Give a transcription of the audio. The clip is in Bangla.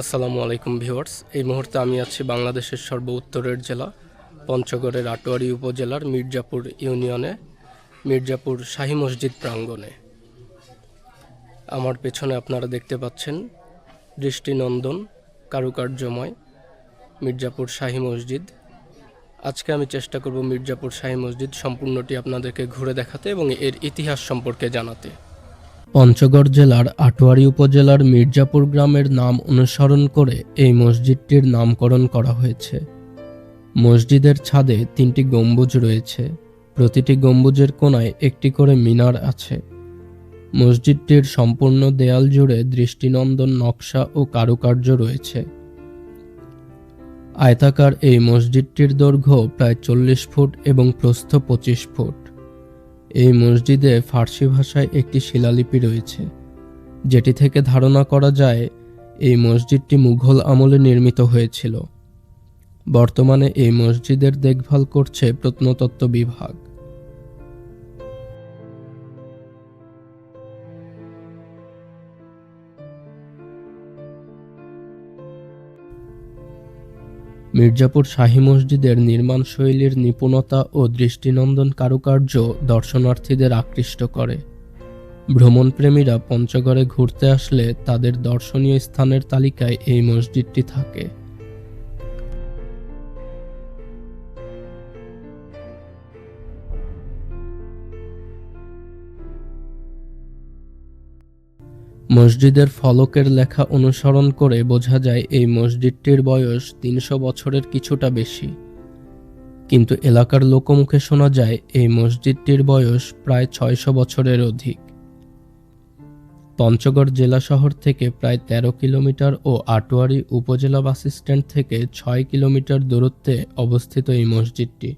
আসসালামু আলাইকুম ভিউয়ার্স। এই মুহূর্তে আমি আছি বাংলাদেশের সর্ব উত্তরের জেলা পঞ্চগড়ের আটোয়ারী উপজেলার মির্জাপুর ইউনিয়নে মির্জাপুর শাহী মসজিদ প্রাঙ্গণে। আমার পেছনে আপনারা দেখতে পাচ্ছেন দৃষ্টিনন্দন কারুকার্যময় মির্জাপুর শাহী মসজিদ। আজকে আমি চেষ্টা করব মির্জাপুর শাহী মসজিদ সম্পূর্ণটি আপনাদেরকে ঘুরে দেখাতে এবং এর ইতিহাস সম্পর্কে জানাতে। পঞ্চগড় জেলার আটোয়ারী উপজেলার মির্জাপুর গ্রামের নাম অনুসরণ করে এই মসজিদটির নামকরণ করা হয়েছে। মসজিদের ছাদে 3টি গম্বুজ রয়েছে। প্রতিটি গম্বুজের কোণায় একটি করে মিনার আছে। মসজিদটির সম্পূর্ণ দেয়াল জুড়ে দৃষ্টিনন্দন নকশা ও কারুকার্য রয়েছে। আয়তাকার এই মসজিদটির দৈর্ঘ্য প্রায় 40 ফুট এবং প্রস্থ 25 ফুট। এই মসজিদে ফার্সি ভাষায় একটি শিলালিপি রয়েছে, যেটি থেকে ধারণা করা যায় এই মসজিদটি মুঘল আমলে নির্মিত হয়েছিল। বর্তমানে এই মসজিদের দেখভাল করছে প্রত্নতত্ত্ব বিভাগ। মির্জাপুর শাহী মসজিদের নির্মাণ শৈলীর নিপুণতা ও দৃষ্টিনন্দন কারুকার্য দর্শনার্থীদের আকৃষ্ট করে। ভ্রমণপ্রেমীরা পঞ্চগড়ে ঘুরতে আসলে তাদের দর্শনীয় স্থানের তালিকায় এই মসজিদটি থাকে। মসজিদের ফলকের লেখা অনুসরণ করে বোঝা যায় এই মসজিদটির বয়স 300 বছরের কিছুটা বেশি, কিন্তু এলাকার লোকমুখে শোনা যায় এই মসজিদটির বয়স প্রায় 600 বছরের অধিক। পঞ্চগড় জেলা শহর থেকে প্রায় 13 কিলোমিটার ও আটোয়ারী উপজেলা বাস স্ট্যান্ড থেকে 6 কিলোমিটার দূরত্বে অবস্থিত এই মসজিদটি।